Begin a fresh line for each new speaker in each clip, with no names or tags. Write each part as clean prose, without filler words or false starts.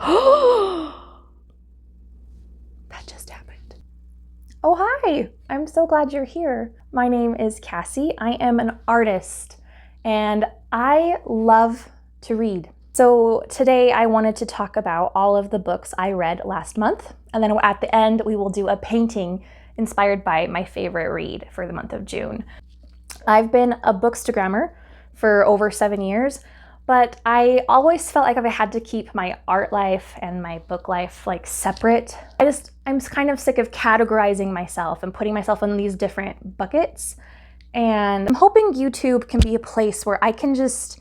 That just happened. Oh, hi. I'm so glad you're here. My name is Cassie. I am an artist and I love to read. So today I wanted to talk about all of the books I read last month. And then at the end, we will do a painting inspired by my favorite read for the month of June. I've been a bookstagrammer for over 7 years, but I always felt like I had to keep my art life and my book life like separate. I'm kind of sick of categorizing myself and putting myself in these different buckets. And I'm hoping YouTube can be a place where I can just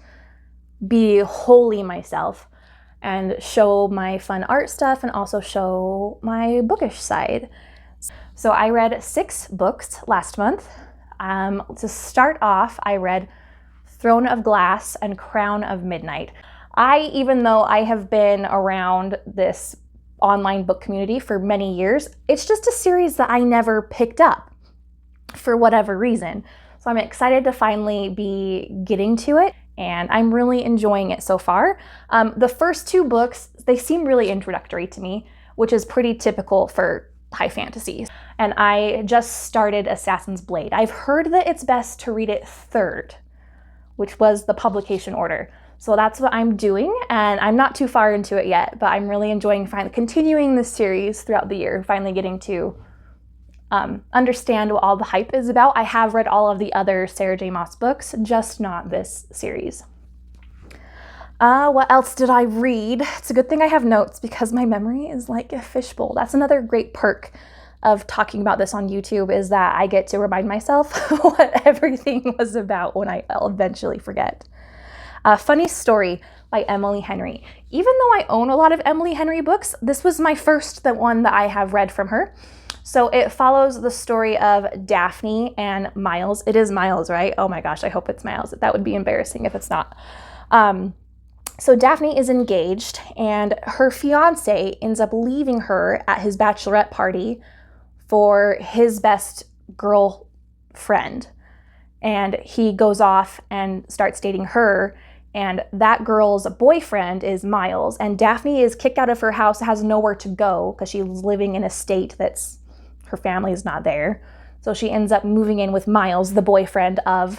be wholly myself and show my fun art stuff and also show my bookish side. So I read 6 books last month. To start off, I read Throne of Glass and Crown of Midnight. Even though I have been around this online book community for many years, it's just a series that I never picked up for whatever reason. So I'm excited to finally be getting to it, and I'm really enjoying it so far. The first 2 books, they seem really introductory to me, which is pretty typical for high fantasy. And I just started Assassin's Blade. I've heard that it's best to read it third, which was the publication order. So that's what I'm doing, and I'm not too far into it yet, but I'm really enjoying continuing this series throughout the year, finally getting to understand what all the hype is about. I have read all of the other Sarah J. Maas books, just not this series. What else did I read? It's a good thing I have notes because my memory is like a fishbowl. That's another great perk of talking about this on YouTube, is that I get to remind myself what everything was about when I'll eventually forget. Funny Story by Emily Henry. Even though I own a lot of Emily Henry books, this was my first one that I have read from her. So it follows the story of Daphne and Miles. It is Miles, right? Oh my gosh, I hope it's Miles. That would be embarrassing if it's not. So Daphne is engaged, and her fiance ends up leaving her at his bachelorette party for his best girlfriend. And he goes off and starts dating her, and that girl's boyfriend is Miles. And Daphne is kicked out of her house, has nowhere to go because she's living in a state that's, her family is not there. So she ends up moving in with Miles, the boyfriend of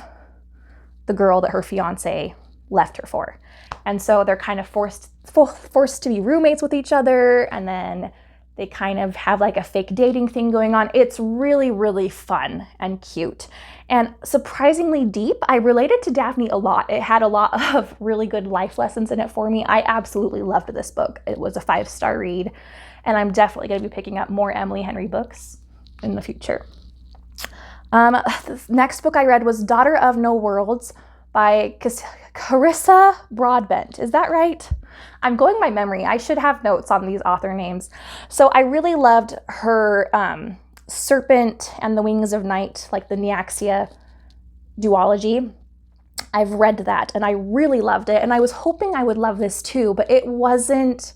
the girl that her fiance left her for. And so they're kind of forced to be roommates with each other, and then they kind of have like a fake dating thing going on. It's really, really fun and cute and surprisingly deep. I related to Daphne a lot. It had a lot of really good life lessons in it for me. I absolutely loved this book. It was a 5-star read, and I'm definitely going to be picking up more Emily Henry books in the future. The next book I read was Daughter of No Worlds by Carissa Broadbent. Is that right? I'm going by memory. I should have notes on these author names. So I really loved her Serpent and the Wings of Night, like the Nyaxia duology. I've read that and I really loved it, and I was hoping I would love this too, but it wasn't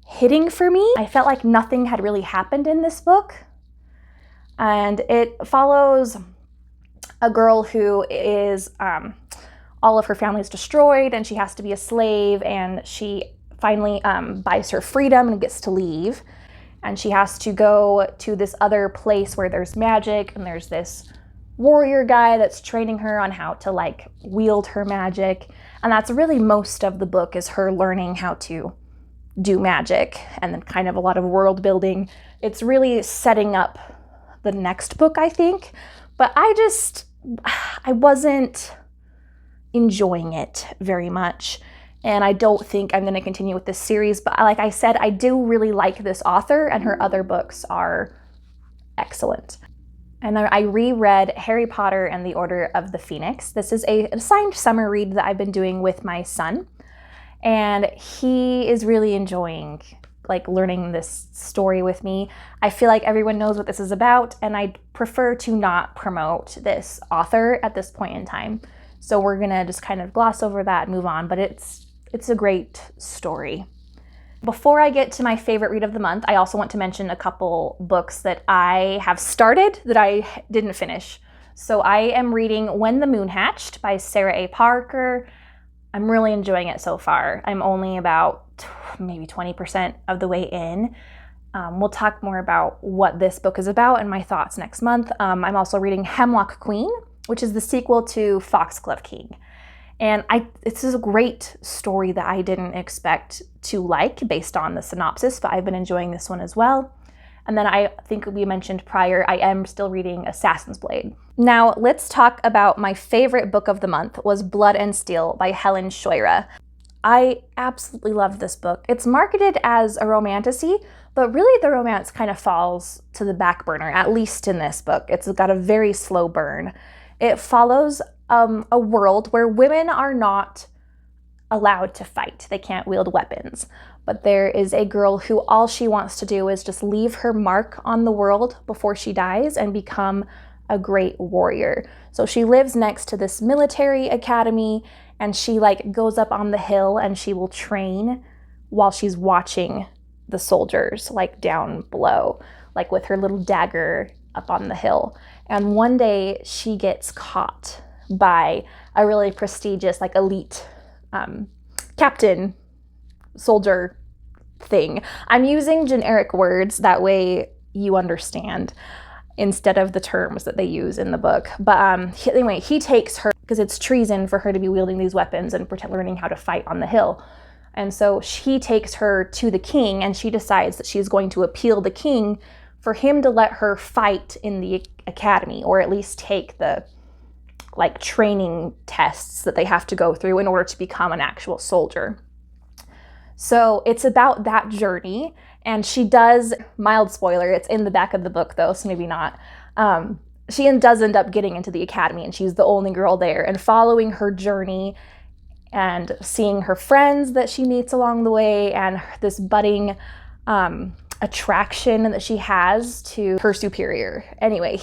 hitting for me. I felt like nothing had really happened in this book. And it follows a girl who is all of her family is destroyed, and she has to be a slave, and she finally buys her freedom and gets to leave. And she has to go to this other place where there's magic, and there's this warrior guy that's training her on how to like wield her magic. And that's really most of the book, is her learning how to do magic, and then kind of a lot of world building. It's really setting up the next book, I think. But I wasn't enjoying it very much, and I don't think I'm going to continue with this series. But like I said, I do really like this author, and her other books are excellent. And I reread Harry Potter and the Order of the Phoenix. This is an assigned summer read that I've been doing with my son, and he is really enjoying like learning this story with me. I feel like everyone knows what this is about, and I prefer to not promote this author at this point in time. So we're gonna just kind of gloss over that and move on, but it's a great story. Before I get to my favorite read of the month, I also want to mention a couple books that I have started that I didn't finish. So I am reading When the Moon Hatched by Sarah A. Parker. I'm really enjoying it so far. I'm only about maybe 20% of the way in. We'll talk more about what this book is about and my thoughts next month. I'm also reading Hemlock Queen, which is the sequel to Foxglove King. And this is a great story that I didn't expect to like based on the synopsis, but I've been enjoying this one as well. And then I think we mentioned prior, I am still reading Assassin's Blade. Now let's talk about my favorite book of the month was Blood and Steel by Helen Scheurer. I absolutely love this book. It's marketed as a romantasy, but really the romance kind of falls to the back burner, at least in this book. It's got a very slow burn. It follows a world where women are not allowed to fight. They can't wield weapons. But there is a girl who all she wants to do is just leave her mark on the world before she dies and become a great warrior. So she lives next to this military academy, and she goes up on the hill and she will train while she's watching the soldiers down below, with her little dagger up on the hill. And one day she gets caught by a really prestigious elite captain soldier thing. I'm using generic words that way you understand instead of the terms that they use in the book. But anyway, he takes her because it's treason for her to be wielding these weapons and learning how to fight on the hill. And so he takes her to the king, and she decides that she's going to appeal the king for him to let her fight in the academy, or at least take the training tests that they have to go through in order to become an actual soldier. So it's about that journey, and she does, mild spoiler, it's in the back of the book though, so maybe not. She does end up getting into the academy, and she's the only girl there, and following her journey and seeing her friends that she meets along the way, and this budding attraction that she has to her superior. Anyway,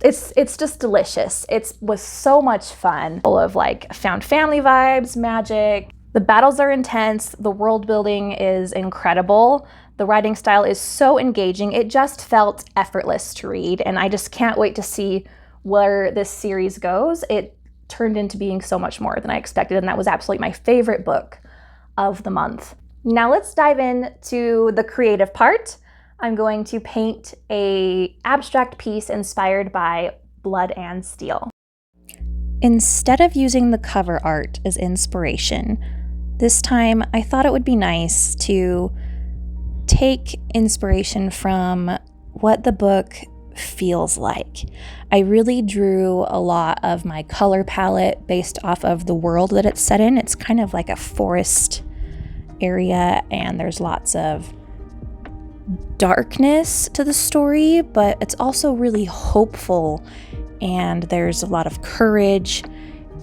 it's just delicious. It was so much fun, full of found family vibes, magic. The battles are intense. The world building is incredible. The writing style is so engaging. It just felt effortless to read, and I just can't wait to see where this series goes. It turned into being so much more than I expected, and that was absolutely my favorite book of the month. Now let's dive into the creative part. I'm going to paint an abstract piece inspired by Blood and Steel. Instead of using the cover art as inspiration, this time I thought it would be nice to take inspiration from what the book feels like. I really drew a lot of my color palette based off of the world that it's set in. It's kind of like a forest area, and there's lots of darkness to the story, but it's also really hopeful, and there's a lot of courage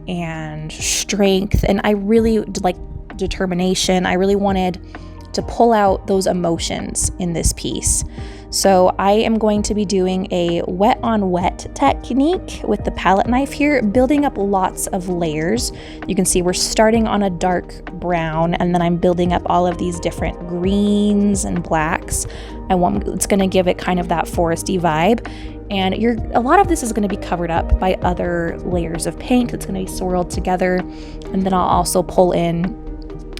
and strength, and I really like determination. I really wanted to pull out those emotions in this piece. So I am going to be doing a wet on wet technique with the palette knife here, building up lots of layers. You can see we're starting on a dark brown, and then I'm building up all of these different greens and blacks. It's going to give it kind of that foresty vibe. And a lot of this is going to be covered up by other layers of paint that's going to be swirled together. And then I'll also pull in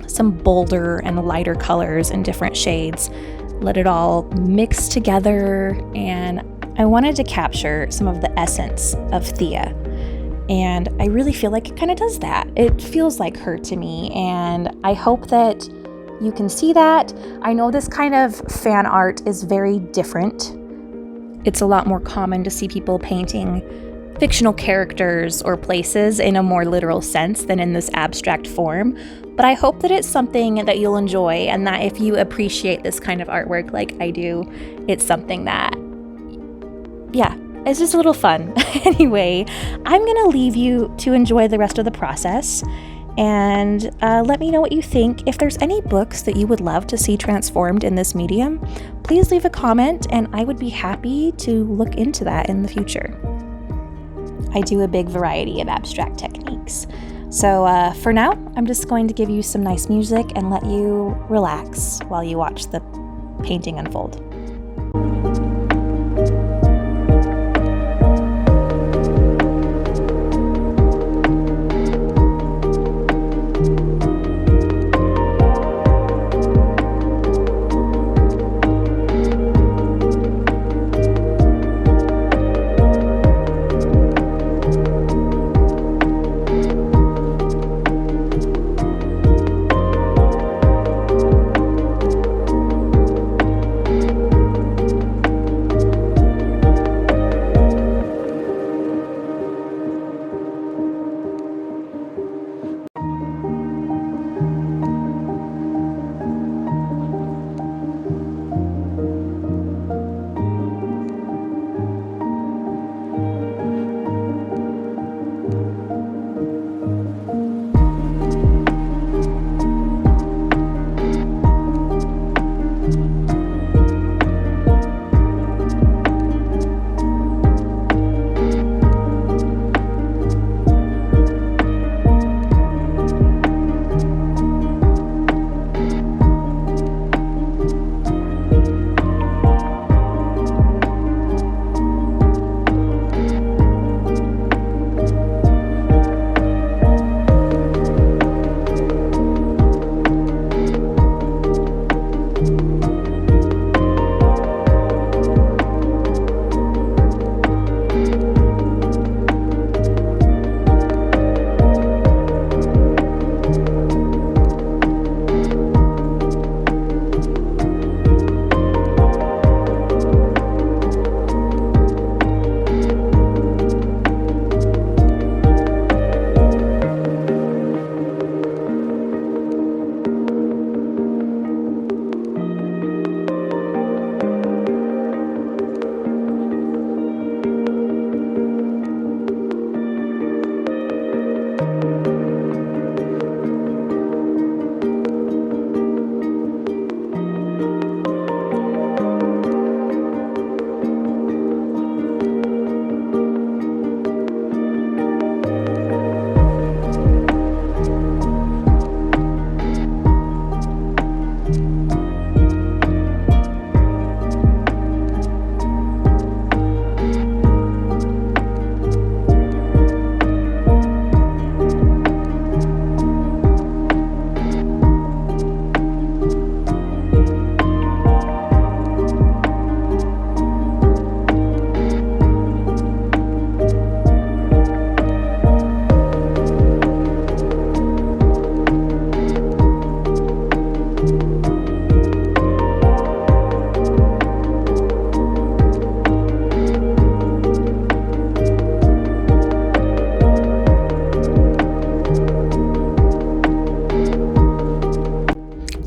some bolder and lighter colors in different shades. Let it all mix together, and I wanted to capture some of the essence of Thea. And I really feel like it kind of does that. It feels like her to me, and I hope that you can see that. I know this kind of fan art is very different. It's a lot more common to see people painting fictional characters or places in a more literal sense than in this abstract form. But I hope that it's something that you'll enjoy, and that if you appreciate this kind of artwork like I do, it's something that, yeah, it's just a little fun. Anyway, I'm gonna leave you to enjoy the rest of the process, and let me know what you think. If there's any books that you would love to see transformed in this medium, please leave a comment, and I would be happy to look into that in the future. I do a big variety of abstract techniques. So for now, I'm just going to give you some nice music and let you relax while you watch the painting unfold.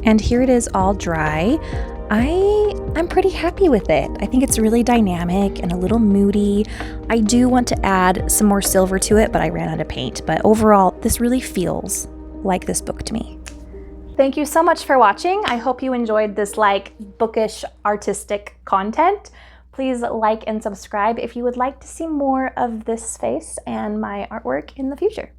And here it is all dry. I'm pretty happy with it. I think it's really dynamic and a little moody. I do want to add some more silver to it, but I ran out of paint. But overall, this really feels like this book to me. Thank you so much for watching. I hope you enjoyed this like bookish artistic content. Please like and subscribe if you would like to see more of this face and my artwork in the future.